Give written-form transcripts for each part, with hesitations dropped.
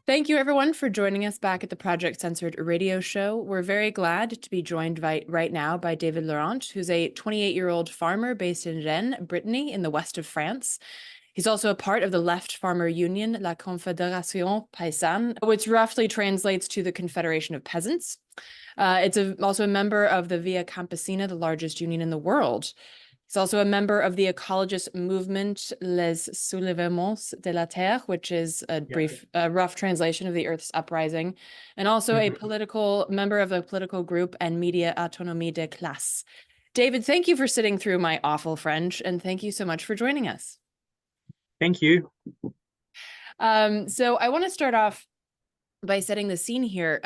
Thank you, everyone, for joining us back at the Project Censored Radio Show. We're very glad to be joined right now by David Lorant, who's a 28-year-old farmer based in Rennes, Brittany, in the west of France. He's also a part of the left farmer union, La Confédération Paysanne, which roughly translates to the Confederation of Peasants. It's also a member of the Via Campesina, the largest union in the world. He's also a member of the ecologist movement Les Soulèvements de la Terre, which is a rough translation of the Earth's Uprising, and also a member of the political group and media Autonomie de Classe. David, thank you for sitting through my awful French, and thank you so much for joining us. Thank you. So I want to start off by setting the scene here.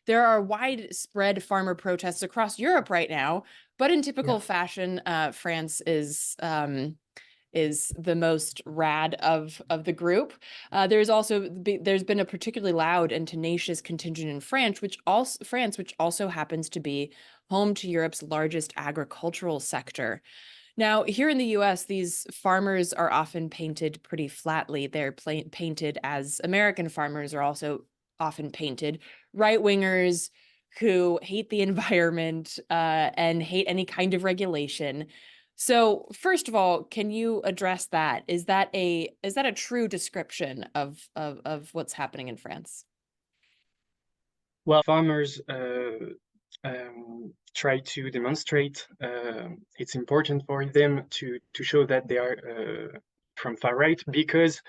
There are widespread farmer protests across Europe right now, but in typical fashion, France is the most rad of the group. There's been a particularly loud and tenacious contingent in France, which also happens to be home to Europe's largest agricultural sector. Now, here in the US, these farmers are often painted pretty flatly. They're painted as American farmers are also often painted right-wingers who hate the environment and hate any kind of regulation. So first of all, can you address that? Is that a true description of what's happening in France? Well, farmers try to demonstrate it's important for them to show that they are from far right, because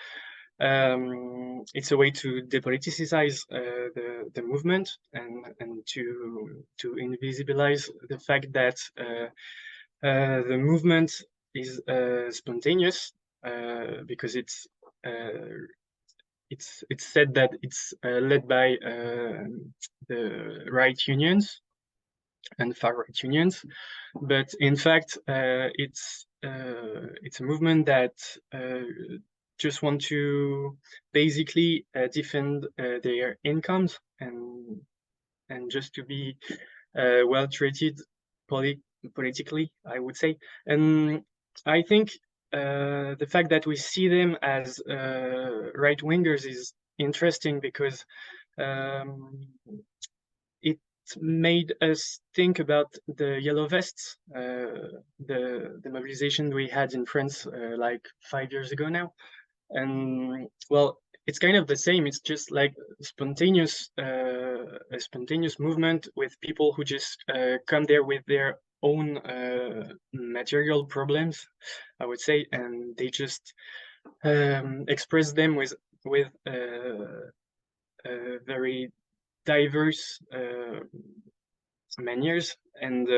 it's a way to depoliticize the movement and to invisibilize the fact that the movement is spontaneous, because it's said that it's led by the right unions and far right unions, but in fact it's a movement that just want to basically defend their incomes and just to be well treated politically, I would say. And I think the fact that we see them as right wingers is interesting, because it made us think about the yellow vests, the mobilization we had in France like 5 years ago now. And well, it's kind of the same. It's just like a spontaneous movement with people who just come there with their own material problems, I would say, and they just express them with very diverse manners. And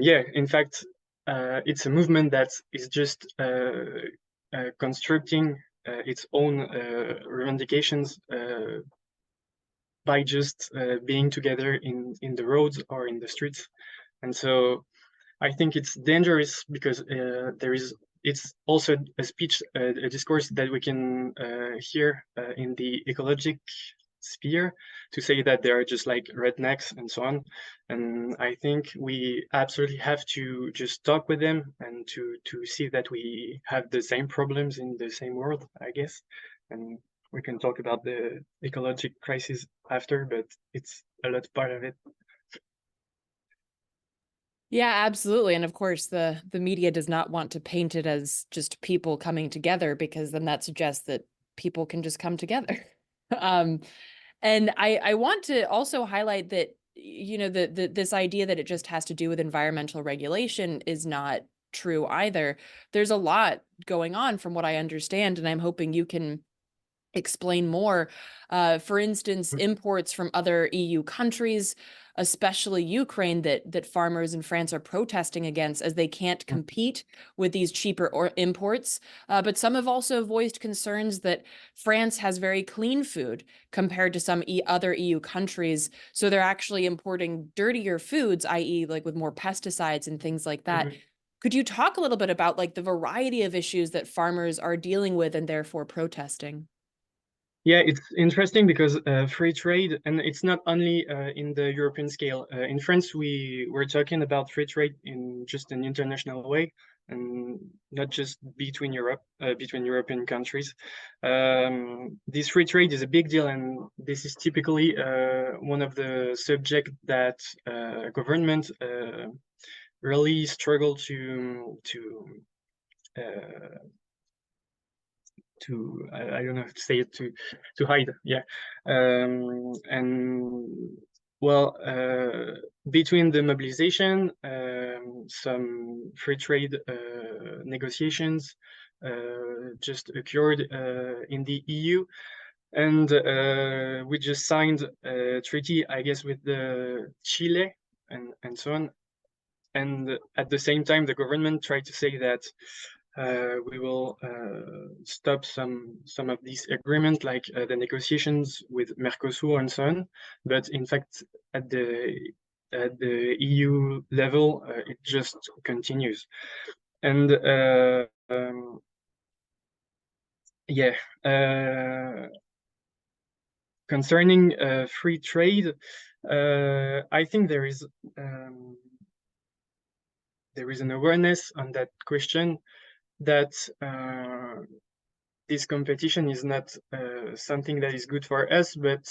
yeah, in fact, it's a movement that is just constructing its own revendications by just being together in the roads or in the streets. And so I think it's dangerous, because it's also a speech, a discourse that we can hear in the ecological sphere, to say that they are just like rednecks and so on. And I think we absolutely have to just talk with them and to see that we have the same problems in the same world, I guess. And we can talk about the ecological crisis after, but it's a lot part of it. Yeah, absolutely. And of course, the media does not want to paint it as just people coming together, because then that suggests that people can just come together. And I want to also highlight that, you know, this idea that it just has to do with environmental regulation is not true either. There's a lot going on from what I understand, and I'm hoping you can explain more. For instance, imports from other EU countries, especially Ukraine, that farmers in France are protesting against, as they can't compete with these cheaper imports. But some have also voiced concerns that France has very clean food compared to some other EU countries. So they're actually importing dirtier foods, i.e. like with more pesticides and things like that. Could you talk a little bit about like the variety of issues that farmers are dealing with and therefore protesting? Yeah, it's interesting because free trade, and it's not only in the European scale. In France, we're talking about free trade in just an international way, and not just between European countries. This free trade is a big deal, and this is typically one of the subjects that government really struggle uh, I don't know how to say it, to hide. Yeah. And well, between the mobilization, some free trade negotiations just occurred in the EU, and we just signed a treaty, I guess, with the Chile and so on. And at the same time, the government tried to say that we will stop some of these agreements, like the negotiations with Mercosur and so on. But in fact, at the EU level, it just continues. And yeah, concerning free trade, I think there is an awareness on that question that this competition is not something that is good for us, but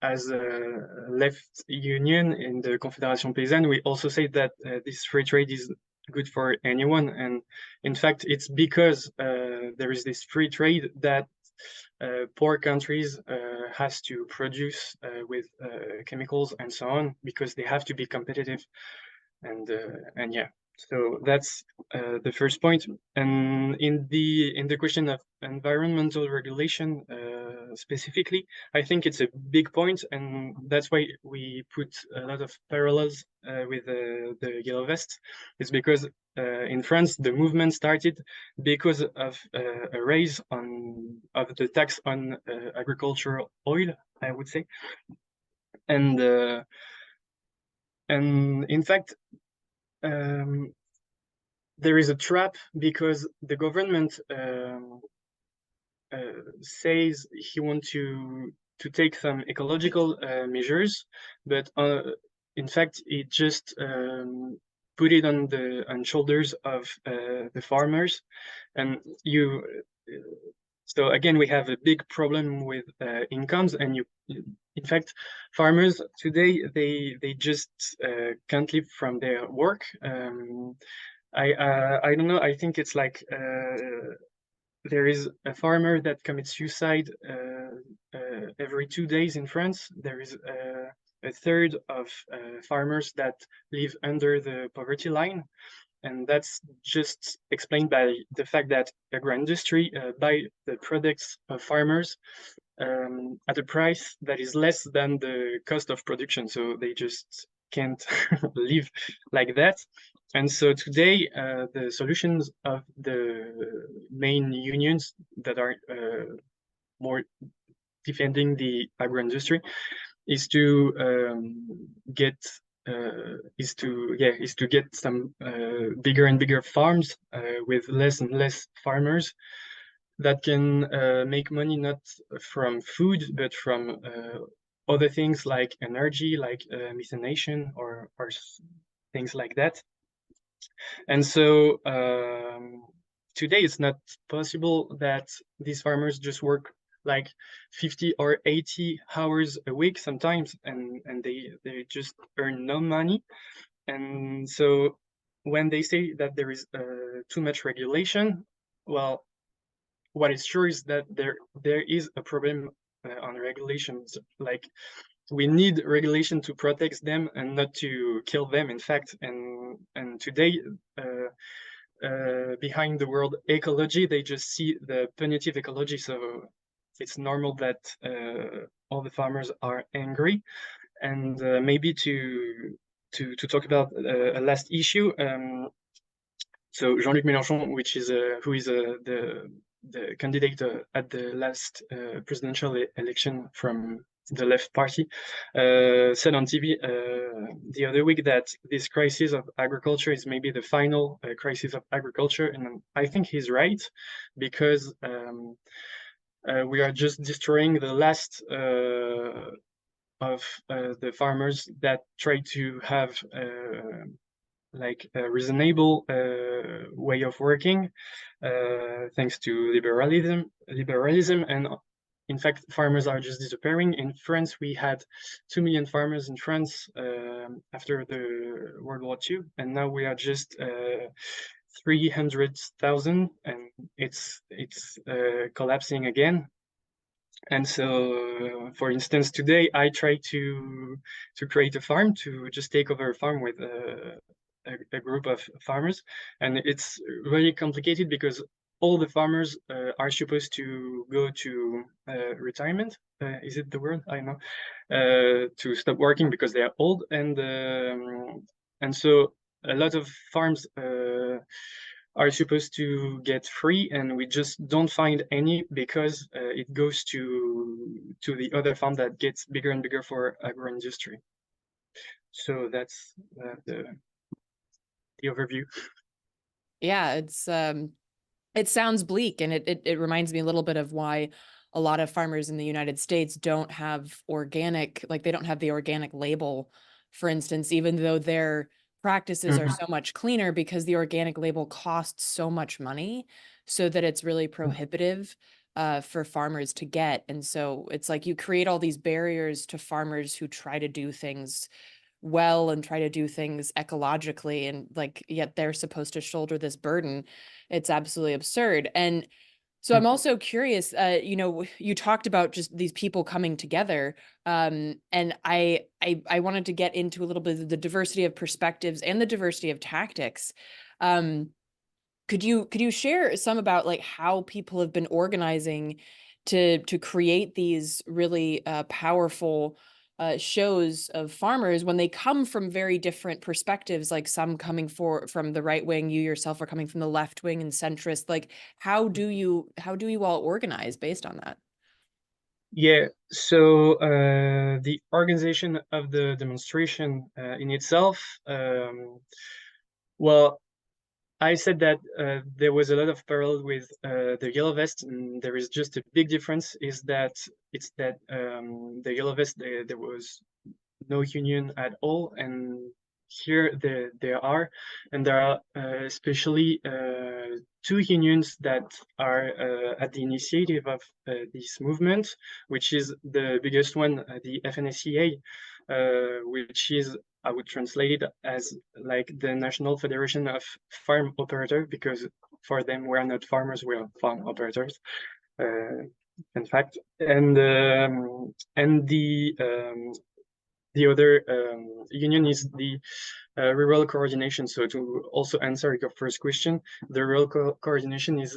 as a left union in the Confédération Paysanne, we also say that this free trade is good for anyone. And in fact, it's because there is this free trade that poor countries has to produce with chemicals and so on, because they have to be competitive. And yeah, so that's the first point. And in the question of environmental regulation specifically, I think it's a big point, and that's why we put a lot of parallels with the Yellow Vest. It's because in France the movement started because of a raise of the tax on agricultural oil, I would say. And in fact, there is a trap because the government says he wants to take some ecological measures, but in fact it just put it on shoulders of the farmers, and so again we have a big problem with incomes, and in fact farmers today they just can't live from their work. I don't know, I think it's like there is a farmer that commits suicide every 2 days in France. There is a third of farmers that live under the poverty line. And that's just explained by the fact that agro-industry buy the products of farmers at a price that is less than the cost of production. So they just can't live like that. And so today, the solutions of the main unions that are more defending the agro-industry is to get some bigger and bigger farms with less and less farmers that can make money not from food but from other things like energy, like methanation or things like that. And so today it's not possible that these farmers just work like 50 or 80 hours a week sometimes, and they just earn no money. And so when they say that there is too much regulation, well, what is sure is that there is a problem on regulations. Like, we need regulation to protect them and not to kill them, in fact. And today behind the word ecology, they just see the punitive ecology. So it's normal that all the farmers are angry. And maybe to talk about a last issue. So Jean-Luc Mélenchon, who is the candidate at the last presidential election from the left party, said on TV the other week that this crisis of agriculture is maybe the final crisis of agriculture. And I think he's right, because we are just destroying the last of the farmers that try to have like a reasonable way of working, thanks to liberalism, and in fact, farmers are just disappearing. In France, we had 2 million farmers in France after the World War II, and now we are just 300,000, and it's collapsing again. And so, for instance, today I try to create a farm, to just take over a farm with a group of farmers, and it's really complicated because all the farmers are supposed to go to retirement. Is it the word? I don't know. To stop working because they are old, and so a lot of farms are supposed to get free, and we just don't find any because it goes to the other farm that gets bigger and bigger for agro-industry. So that's the overview. Yeah, it sounds bleak, and it reminds me a little bit of why a lot of farmers in the United States don't have organic, like they don't have the organic label, for instance, even though their practices are so much cleaner, because the organic label costs so much money, so that it's really prohibitive for farmers to get. And so it's like you create all these barriers to farmers who try to do things well and try to do things ecologically, and like yet they're supposed to shoulder this burden. It's absolutely absurd. And so I'm also curious, you know, you talked about just these people coming together, and I wanted to get into a little bit of the diversity of perspectives and the diversity of tactics. Could you share some about like how people have been organizing to create these really powerful shows of farmers when they come from very different perspectives, like some coming from the right wing, you yourself are coming from the left wing and centrist. Like how do you all organize based on that? Yeah, so the organization of the demonstration in itself, well, I said that there was a lot of parallel with the Yellow Vest, and there is just a big difference. Is that it's that the Yellow Vest, there was no union at all, and here there are, and there are especially two unions that are at the initiative of this movement, which is the biggest one, the FNSEA, which is, I would translate it as like the National Federation of Farm Operators, because for them we are not farmers, we are farm operators. In fact, and the other union is the rural coordination. So to also answer your first question, the rural coordination is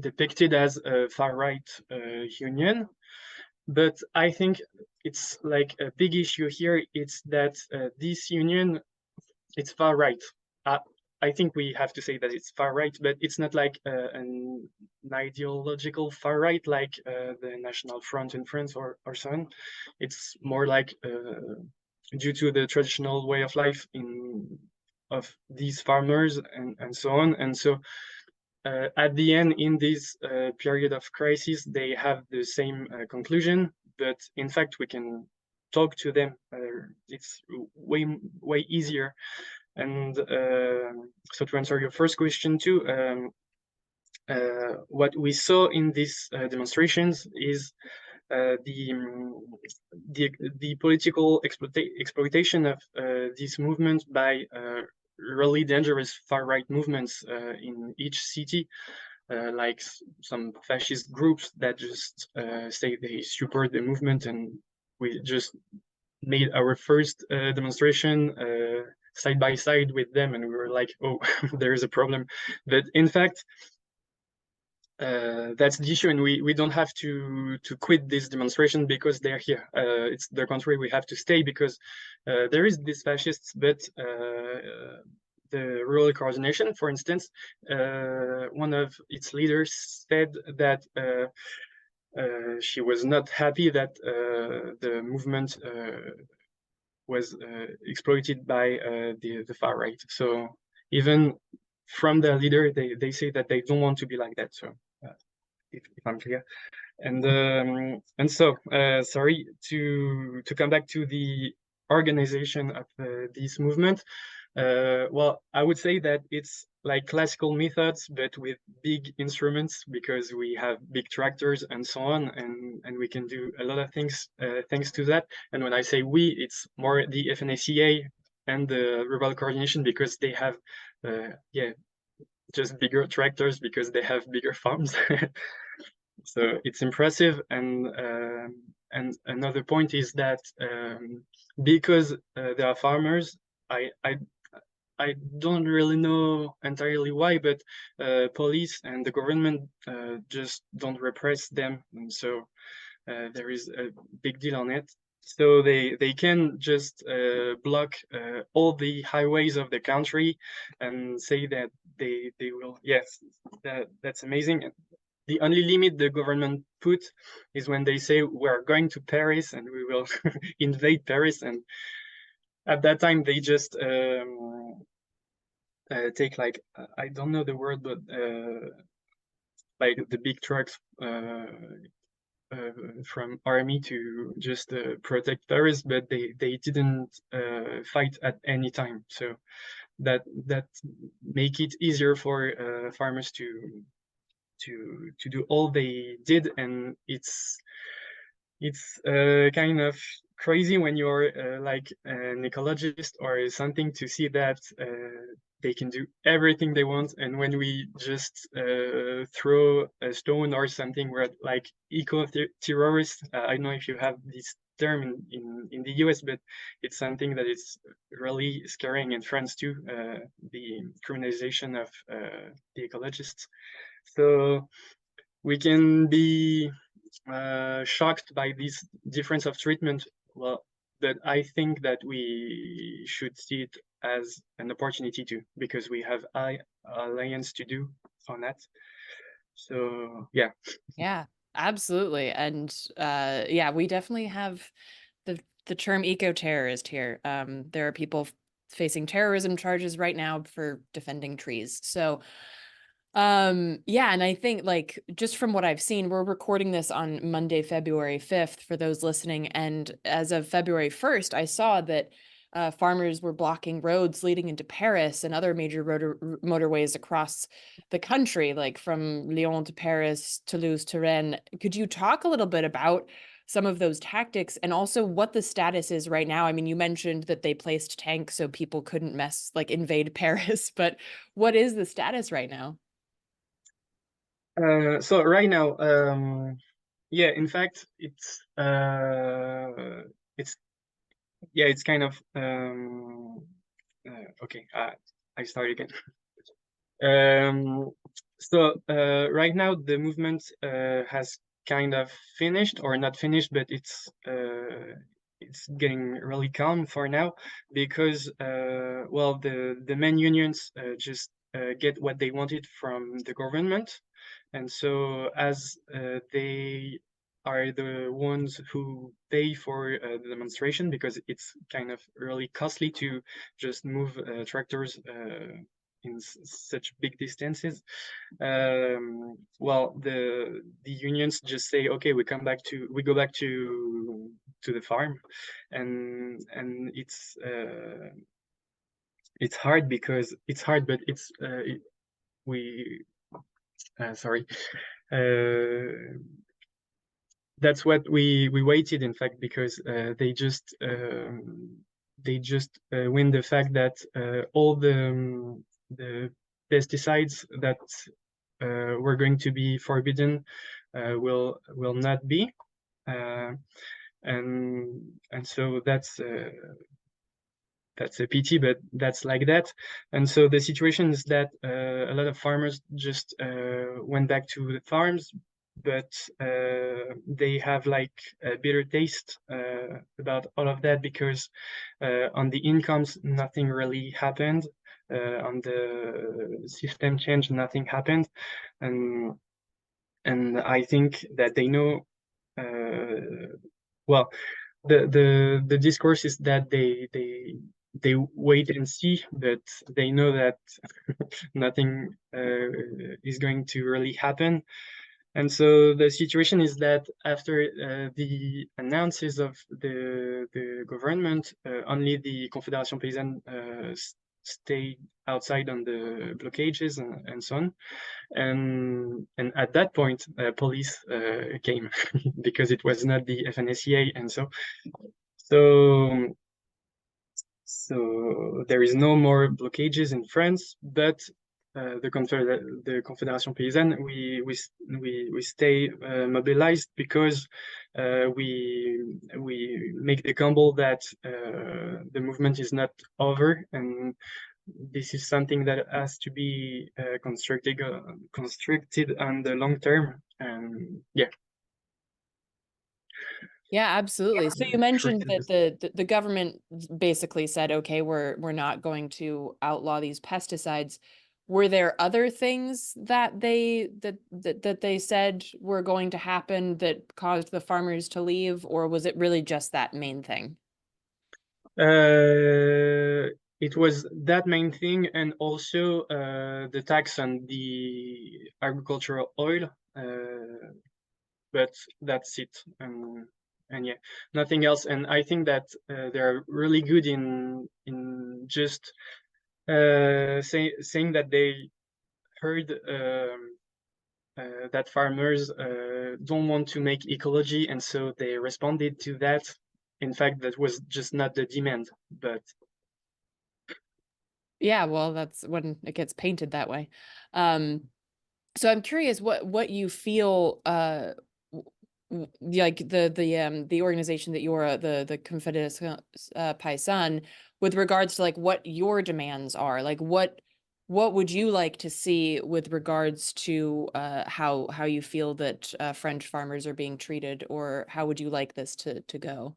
depicted as a far-right union, but I think it's like a big issue here. It's that this union, it's far-right. I think we have to say that it's far-right, but it's not like an ideological far-right like the National Front in France or so on. It's more like due to the traditional way of life of these farmers and so on. And so at the end, in this period of crisis, they have the same conclusion, but in fact, we can talk to them. It's way easier. And so to answer your first question too, what we saw in these demonstrations is the political exploitation of this movement by really dangerous far-right movements in each city, like some fascist groups that just say they support the movement, and we just made our first demonstration side by side with them, and we were like, oh, there is a problem. But in fact, that's the issue, and we don't have to quit this demonstration because they're here. It's their country, we have to stay because there is these fascists, but the rural coordination, for instance, one of its leaders said that she was not happy that the movement was exploited by the far right. So even from their leader, they say that they don't want to be like that. So if I'm clear. And so sorry, to come back to the organization of this movement. Well, I would say that it's like classical methods, but with big instruments, because we have big tractors and so on, and we can do a lot of things thanks to that. And when I say we, it's more the FNACA and the Rebel Coordination, because they have, yeah, just bigger tractors because they have bigger farms. So it's impressive. And another point is that because there are farmers, I don't really know entirely why, but police and the government just don't repress them, and so there is a big deal on it. So they can just block all the highways of the country and say that they will. Yes, that's amazing. The only limit the government put is when they say we're going to Paris and we will invade Paris, and at that time they just take, like, I don't know the word, but like the big trucks from army to just protect Paris, but they didn't fight at any time. So that make it easier for farmers to do all they did. And it's kind of crazy when you're like an ecologist or something, to see that they can do everything they want, and when we just throw a stone or something, we're like eco-terrorists. I don't know if you have this term in the US, but it's something that is really scaring in France too, the criminalization of the ecologists. So we can be shocked by this difference of treatment. Well, but I think that we should see it as an opportunity too, because we have alliance to do on that. So yeah. Yeah, absolutely. And yeah, we definitely have the term eco-terrorist here. There are people facing terrorism charges right now for defending trees. So yeah, and I think, like, just from what I've seen, we're recording this on Monday, February 5th for those listening, and as of February 1st, I saw that farmers were blocking roads leading into Paris and other major motorways across the country, like from Lyon to Paris, Toulouse to Rennes. Could you talk a little bit about some of those tactics, and also what the status is right now? I mean, you mentioned that they placed tanks so people couldn't invade Paris, but what is the status right now? So right now, yeah, in fact, it's yeah, it's kind of okay. I start again. So right now the movement has kind of finished, or not finished, but it's getting really calm for now, because well, the main unions just get what they wanted from the government, and so as they are the ones who pay for the demonstration, because it's kind of really costly to just move tractors in such big distances. Well, the unions just say, okay, we go back to the farm, and it's hard, because it's hard, but we sorry. That's what we waited, in fact, because they just win the fact that all the pesticides that were going to be forbidden will not be, and so that's a pity, but that's like that. And so the situation is that a lot of farmers just went back to the farms, but they have like a bitter taste about all of that, because on the incomes, nothing really happened. On the system change, nothing happened. And I think that they know, well, the discourse is that they wait and see, but they know that nothing is going to really happen. And so the situation is that after the announces of the government, only the Confédération Paysanne stayed outside on the blockages and so on. And at that point, police came because it was not the FNSEA, and so there is no more blockages in France, but the Confédération Paysanne, we stay mobilized because we make the gamble that the movement is not over, and this is something that has to be constructed on the long term. And yeah. Yeah, absolutely. So you Short mentioned to that this. the government basically said, okay, we're not going to outlaw these pesticides. Were there other things that they said were going to happen that caused the farmers to leave, or was it really just that main thing? It was that main thing, and also the tax on the agricultural oil, but that's it. And yeah, nothing else. And I think that they're really good in just saying that they heard that farmers don't want to make ecology, and so they responded to that. In fact, that was just not the demand, but Yeah, well, that's when it gets painted that way. So I'm curious what you feel like the organization that you're the Confédération Paysanne, with regards to like what your demands are, like what would you like to see with regards to how you feel that French farmers are being treated, or how would you like this to go?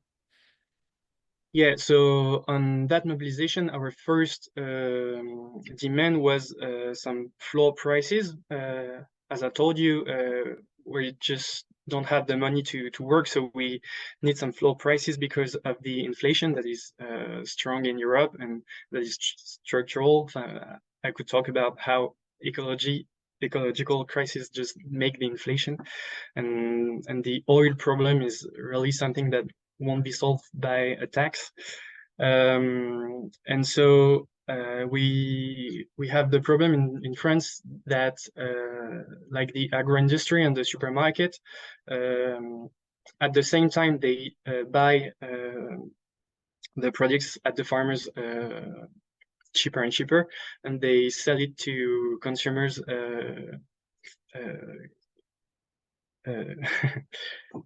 yeah, so on that mobilization, our first demand was some floor prices. As I told you, we just don't have the money to work, so we need some floor prices because of the inflation that is strong in Europe and that is structural. I could talk about how ecological crisis just make the inflation, and the oil problem is really something that won't be solved by a tax. And so we have the problem in France that like the agro industry and the supermarket, at the same time they buy the products at the farmers cheaper and cheaper, and they sell it to consumers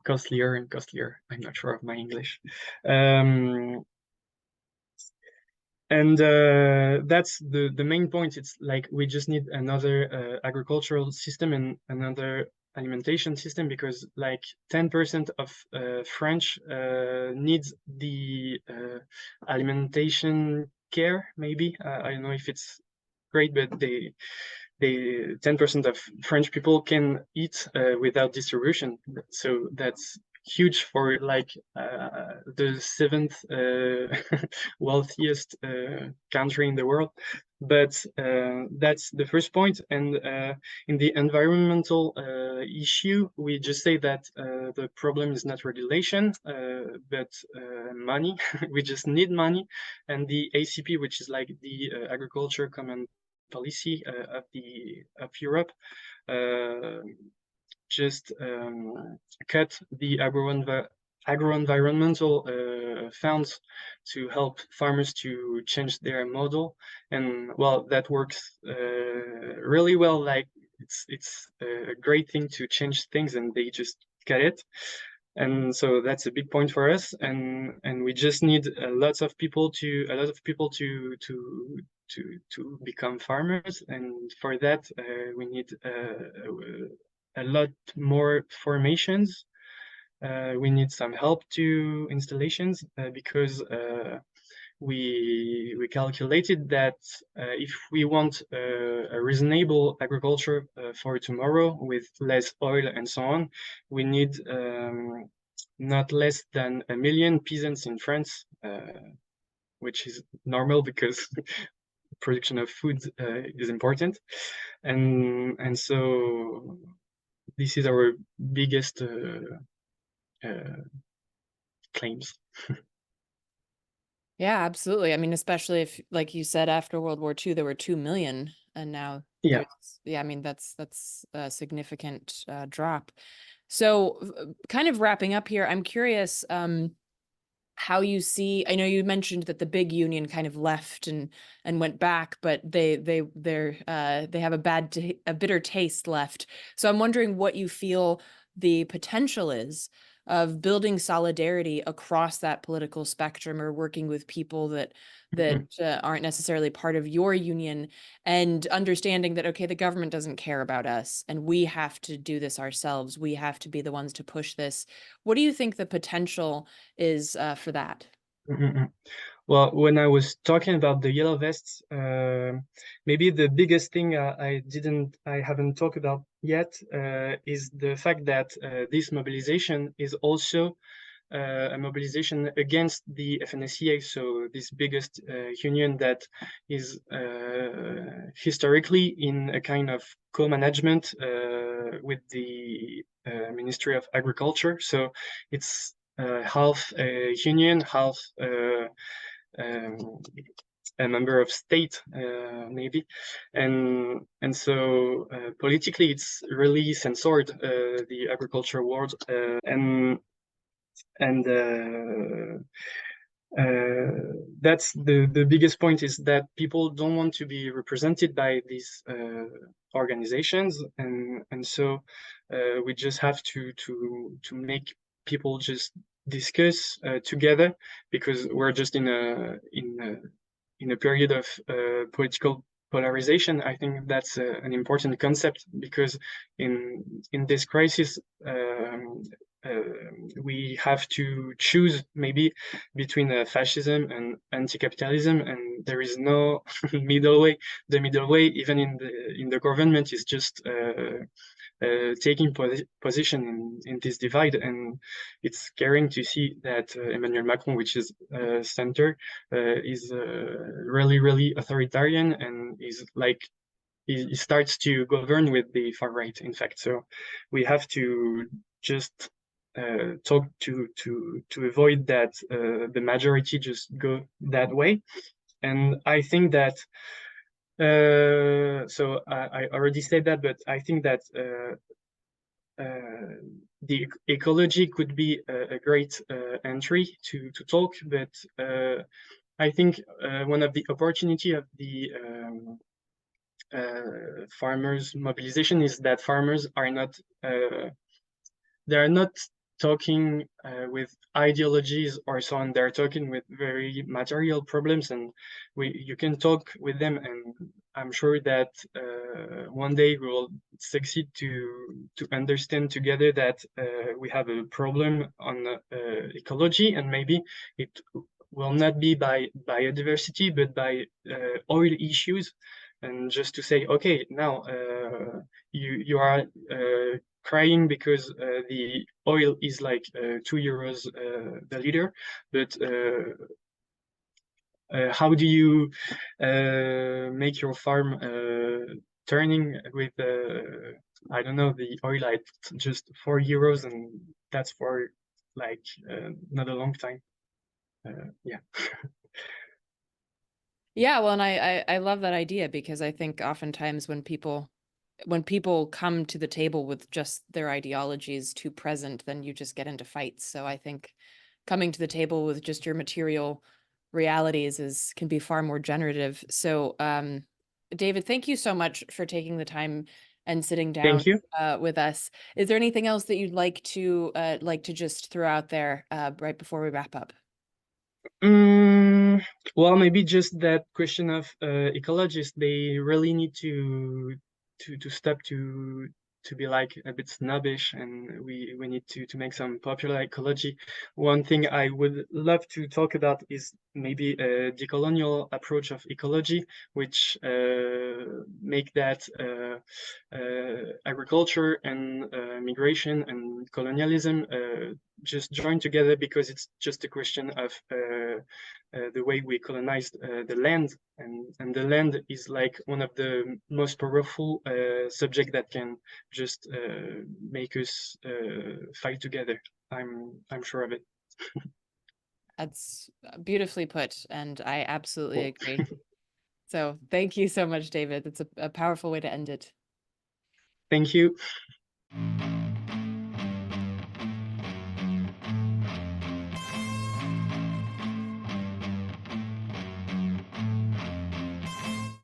costlier and costlier. I'm not sure of my English. Um, and that's the main point. It's like we just need another agricultural system and another alimentation system, because like 10% of French needs the alimentation care, maybe. I don't know if it's great, but they 10% of French people can eat without distribution. So that's huge for like the seventh wealthiest country in the world. But that's the first point. And in the environmental issue, we just say that the problem is not regulation, but money. We just need money. And the ACP, which is like the agriculture common policy of Europe, just cut the agro-environmental funds to help farmers to change their model. And well, that works really well. Like it's a great thing to change things, and they just cut it. And so that's a big point for us, and we just need a lot of people to become farmers, and for that we need a lot more formations. We need some help to installations because we calculated that if we want a reasonable agriculture for tomorrow with less oil and so on, we need not less than 1 million peasants in France, which is normal because production of food is important, and so this is our biggest claims. Yeah, absolutely. I mean, especially if, like you said, after World War II, there were 2 million, and now Yeah. there's, yeah, I mean, that's a significant drop. So kind of wrapping up here, I'm curious how you see, I know you mentioned that the big union kind of left and went back, but they have a bitter taste left. So I'm wondering what you feel the potential is of building solidarity across that political spectrum, or working with people that aren't necessarily part of your union, and understanding that, okay, the government doesn't care about us and we have to do this ourselves. We have to be the ones to push this. What do you think the potential is for that? Well, when I was talking about the yellow vests, maybe the biggest thing I haven't talked about yet is the fact that this mobilization is also a mobilization against the FNSEA, so this biggest union that is historically in a kind of co-management with the Ministry of Agriculture. So it's half a union, half um, a member of state, maybe, and so politically it's really censored, the agriculture world, and that's the biggest point, is that people don't want to be represented by these organizations, and so we just have to make people just discuss together, because we're just in a period of political polarization. I think that's an important concept, because in this crisis we have to choose maybe between fascism and anti-capitalism, and there is no middle way. The middle way, even in the government, is just taking position in this divide, and it's scaring to see that Emmanuel Macron, which is center, is really authoritarian, and is like he starts to govern with the far right, in fact. So we have to just talk to avoid that the majority just go that way. And I think that so I already said that, but I think that the ecology could be a great entry to talk, but I think one of the opportunity of the farmers mobilization is that farmers are not they're not talking with ideologies or so on. They're talking with very material problems, and you can talk with them, and I'm sure that one day we will succeed to understand together that we have a problem on ecology, and maybe it will not be by biodiversity, but by oil issues. And just to say, okay, now you are crying because the oil is like €2 the liter, but how do you make your farm turning with I don't know, the oil at just €4, and that's for like not a long time. Yeah. Yeah, well, and I love that idea, because I think oftentimes when people come to the table with just their ideologies too present, then you just get into fights. So I think coming to the table with just your material realities can be far more generative. So David, thank you so much for taking the time and sitting down Thank you. with us. Is there anything else that you'd like to just throw out there right before we wrap up? Well, maybe just that question of ecologists. They really need to stop to be like a bit snobbish, and we need to make some popular ecology. One thing I would love to talk about is maybe a decolonial approach of ecology, which make that agriculture and migration and colonialism just join together, because it's just a question of the way we colonized the land, and the land is like one of the most powerful subject that can just make us fight together. I'm sure of it. That's beautifully put, and I absolutely Cool. agree. So thank you so much, David. It's a powerful way to end it. Thank you.